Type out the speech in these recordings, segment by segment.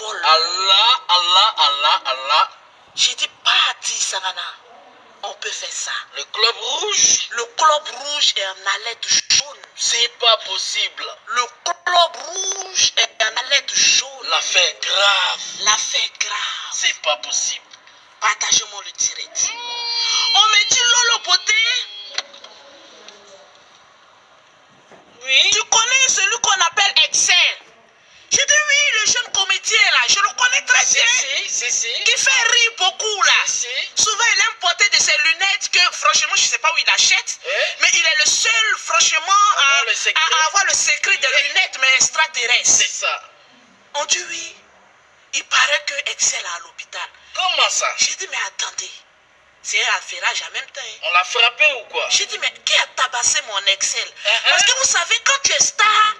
vol. Allah, Allah, Allah, Allah. J'ai dit, parti, Sagana. On peut faire ça. Le club rouge? Le club rouge est en alerte jaune. C'est pas possible. Le club rouge est en alerte jaune. L'affaire grave. L'affaire grave. C'est pas possible. Partagez-moi le direct. On me dit Lolo Beauté. Oui. Tu connais celui qu'on appelle Excel? J'ai dit oui, le jeune comédien là, je le connais très bien. Si. Qui fait rire beaucoup là. Si. Souvent il aime porter de ses lunettes que franchement je ne sais pas où il achète. Mais il est le seul franchement à avoir le secret des lunettes mais extraterrestres. C'est ça. On dit oui. Il paraît que Excel est à l'hôpital. Comment ça? J'ai dit mais attendez. C'est un affairage en même temps. On l'a frappé ou quoi? J'ai dit mais qui a tabassé mon Excel? Parce que vous savez quand tu es star.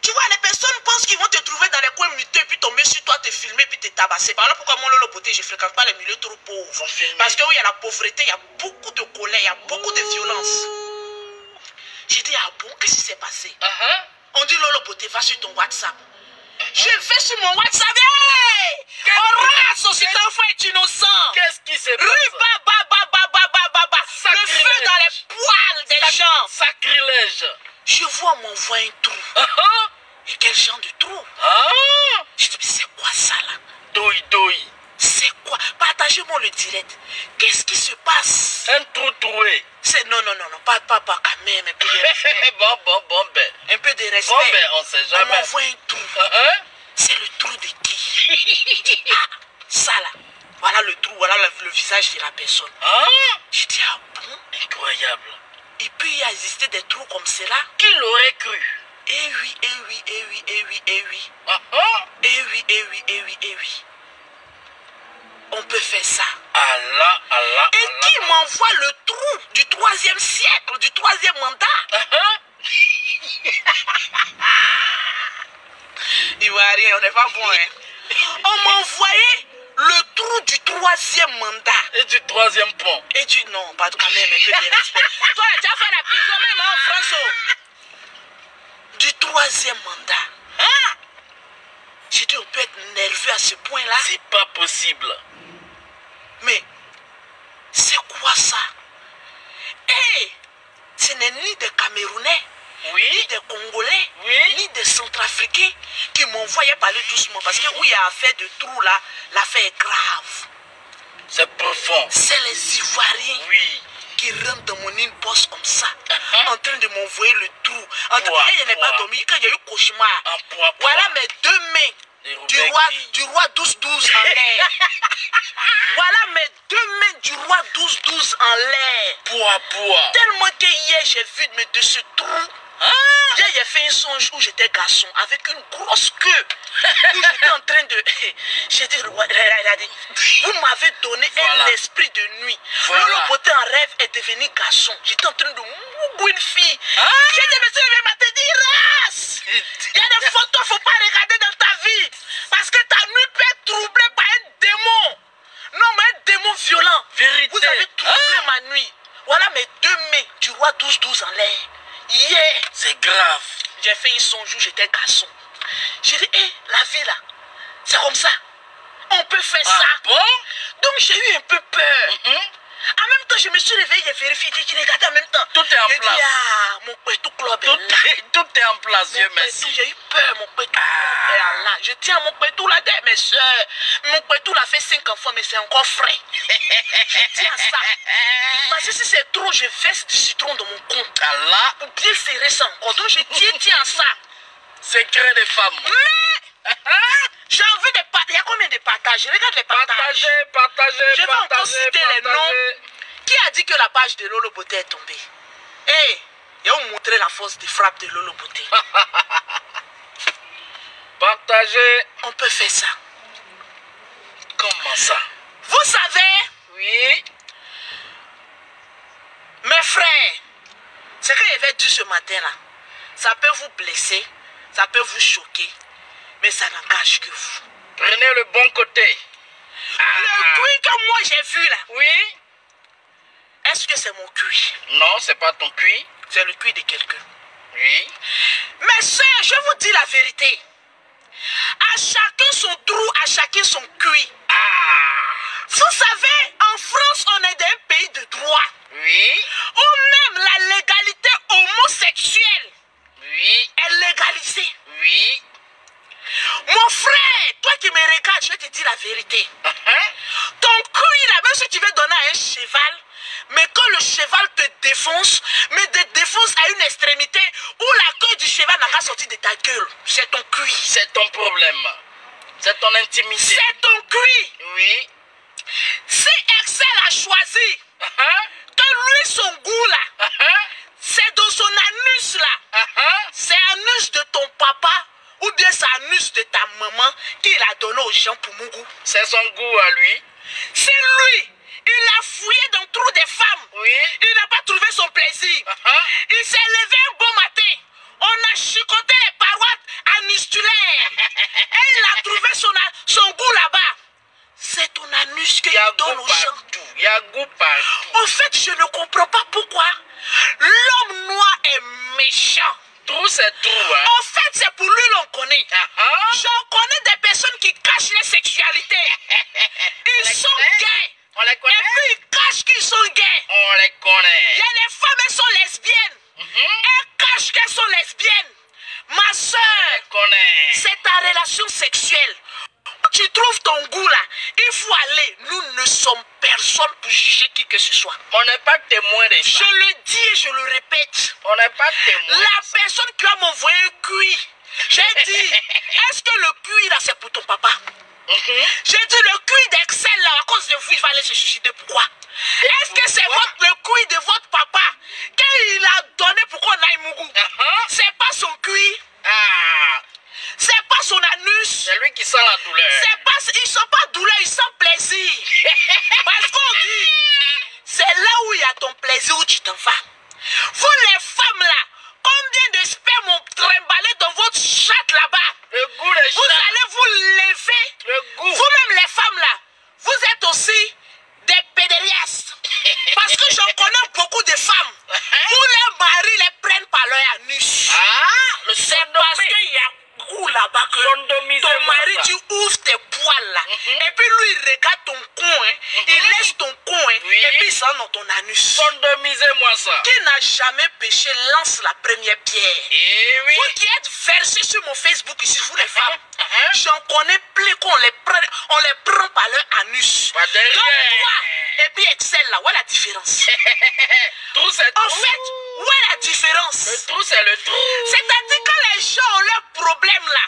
Tu vois, les personnes pensent qu'ils vont te trouver dans les coins miteux, puis tomber sur toi, te filmer, puis te tabasser. Voilà pourquoi mon Lolo Beauté, je ne fréquente pas les milieux trop pauvres. Parce que oui, il y a la pauvreté, il y a beaucoup de colère, il y a beaucoup de violence. J'ai dit, ah bon, qu'est-ce qui s'est passé? On dit, Lolo Beauté, va sur ton WhatsApp. Je vais sur mon WhatsApp. Hey! Horace, cet enfant est innocent. Qu'est-ce qui s'est passé? Le feu dans les poils des gens. Sacrilège. Je vois m'envoyer un trou. Et quel genre de trou? Je dis, c'est quoi ça là? Doi. C'est quoi? Partagez-moi le direct. Qu'est-ce qui se passe? Un trou troué. Non, pas quand même. Un peu de respect. Bon, ben. Un peu de respect. Bon, ben, on sait jamais. On m'envoie un trou. C'est le trou de qui? Ça là. Voilà le trou, voilà le visage de la personne. Je dis, ah bon? Incroyable. Il peut y exister des trous comme cela? Qui l'aurait cru? Eh oui. On peut faire ça. Allah. Et qui m'envoie le trou du 3e siècle, du 3e mandat? Il va rien, on n'est pas bon, hein. On m'a envoyé le trou du 3e mandat. Et du 3e pont. Et du... Non, pas quand même, un peu de respect. Toi, tu as fait la prison même en France. Du 3e mandat. J'ai dit, on peut être nerveux à ce point-là. C'est pas possible. Mais, c'est quoi ça? Ce n'est ni des Camerounais, ni des Congolais, ni des Centrafricains qui m'envoyaient parler doucement. Parce que où il y a affaire de trou là, l'affaire est grave. C'est profond. C'est les Ivoiriens qui rentrent dans mon inbox comme ça, en train de m'envoyer le trou. En train de je n'ai pas dormi, quand il y a eu cauchemar. Voilà mes 2 mains. Du roi 12-12 en l'air. Voilà mes 2 mains du roi 12-12 en l'air. Tellement que hier j'ai vu de ce trou. Hier j'ai fait un songe où j'étais garçon avec une grosse queue. Où j'étais en train de... J'ai dit, regardez, vous m'avez donné un esprit de nuit. Lolo Beauté en rêve est devenu garçon. J'étais en train de moubou une fille. J'ai dit, monsieur le matin, dit, race. Il y a des photos, il ne faut pas regarder dans ta vie. Parce que ta nuit peut être troublée par un démon. Non, mais un démon violent. Vérité. Vous avez troublé ma nuit. Voilà mes 2 mains du roi 12-12 en l'air. Hier, c'est grave. J'ai fait un songe où j'étais garçon. J'ai dit, la vie là, c'est comme ça. On peut faire ça. Bon? Donc j'ai eu un peu peur. En même temps, je me suis réveillé, j'ai vérifié, j'ai regardé en même temps. Tout est en place. Dit, mon pétou club est là. Tout est en place, Dieu merci. J'ai eu peur, mon pétou club est là. Je tiens mon pétou là, mes soeurs. Mon pétou l'a fait 5 enfants, mais c'est encore frais. Je tiens ça. Parce que si c'est trop, je verse du citron dans mon compte. Allah. Pour bien serrer ça encore. Donc je tiens ça. Secret des femmes. Mais j'ai envie de partager. Il y a combien de partages? Regarde les partages. Partagez. Je vais encore citer les noms. Qui a dit que la page de Lolo Beauté est tombée? Ils ont montré la force de frappe de Lolo Beauté. Partagez. On peut faire ça. Comment ça? Vous savez? Oui. Mes frères, ce que je vais dire ce matin-là, ça peut vous blesser, ça peut vous choquer, mais ça n'engage que vous. Prenez le bon côté. Le cuir que moi j'ai vu là. Oui. Est-ce que c'est mon cuir? Non, c'est pas ton cuir. C'est le cuir de quelqu'un. Oui. Mes soeurs, je vous dis la vérité. À chacun son trou, à chacun son cuit. Vous savez, en France, on est d'un pays de droit. Oui. Où même la légalité homosexuelle est légalisée. Oui. Mon frère, toi qui me regardes, je vais te dire la vérité. Ton cuit là, même si tu veux donner à un cheval, mais quand le cheval te défonce, mais te défonce à une extrémité où la queue du cheval n'a pas sorti de ta gueule, c'est ton cuit. C'est ton problème. C'est ton intimité. C'est ton cuit. Oui. Si Excel a choisi que lui, son goût là, c'est dans son anus là, c'est anus de ton papa ou bien c'est anus de ta maman qu'il a donné aux gens pour mon goût. C'est son goût à lui. C'est lui. Il a fouillé dans le trou des femmes. Oui. Il n'a pas trouvé son plaisir. Il s'est levé un beau matin. On a chicoté les parois anustulaires. Et il a trouvé son goût là-bas. C'est ton anus qu'il donne aux gens. Il y a goût partout. En fait, je ne comprends pas pourquoi l'homme noir est méchant. Trou, c'est trou, hein. En fait, c'est pour lui l'on connaît. J'en connais des personnes qui cachent leur sexualité. Ils sont gays. On les connaît. Et puis ils cachent qu'ils sont gays. On les connaît. Il y a des femmes, elles sont lesbiennes. Elles cachent qu'elles sont lesbiennes. Ma soeur, c'est ta relation sexuelle. Tu trouves ton goût là, il faut aller. Nous ne sommes personne pour juger qui que ce soit. On n'est pas témoin de ça. Je le dis et je le répète. On n'est pas témoin. La personne qui va m'envoyer un cuit, j'ai dit, est-ce que le cuit là c'est pour ton papa? J'ai dit le cuit d'Excel là, à cause de vous, il va aller se suicider. Pourquoi? Est-ce que c'est le cuit de votre papa qu'il a donné pour qu'on aille Mougou? C'est pas son cuit. C'est pas son anus. C'est lui qui sent la douleur. Ils sont pas douleur, ils sentent plaisir. Parce qu'on dit, c'est là où il y a ton plaisir où tu t'en vas. Vous les femmes là, combien de sperme ont trimballé dans votre chatte là-bas? Le goût des Vous allez vous lever. Le goût. Vous-même les femmes là, vous êtes aussi des pédériastes. Parce que j'en connais beaucoup de femmes où les maris les prennent par leur anus. C'est parce qu'il y a goût là-bas que ton mari, tu ouvres tes poils là. Et puis lui, il regarde ton coin, il laisse ton coin, et puis il sent dans ton anus. Condomisez-moi ça. Qui n'a jamais péché lance la première pierre. Eh oui. Vous qui êtes versés sur mon Facebook ici, vous les femmes, j'en connais plus qu'on les prend par leur anus. Pas derrière. Donc toi, et puis Excel là, où est la différence? Trou, c'est trou. En fait, où est la différence? Le trou, c'est le trou. C'est-à-dire quand les gens ont leurs problèmes là,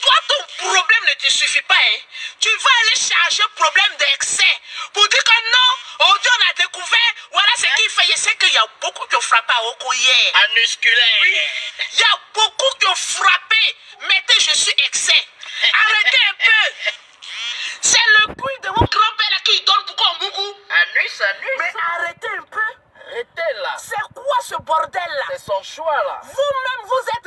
toi ton problème ne te suffit pas, hein. Tu vas aller charger le problème d'excès pour dire que non, aujourd'hui on a découvert, voilà ce qu'il fait. Je sais qu'il y a beaucoup qui ont frappé à Oko hier. Anusculaire. Il y a beaucoup qui ont frappé. Mettez, je suis excès. Arrêtez un peu. C'est le bruit de mon grand-père là qui donne pour qu'on mougou. Anus. Mais arrêtez un peu. Arrêtez là. C'est quoi ce bordel là? C'est son choix là. Vous-même, vous êtes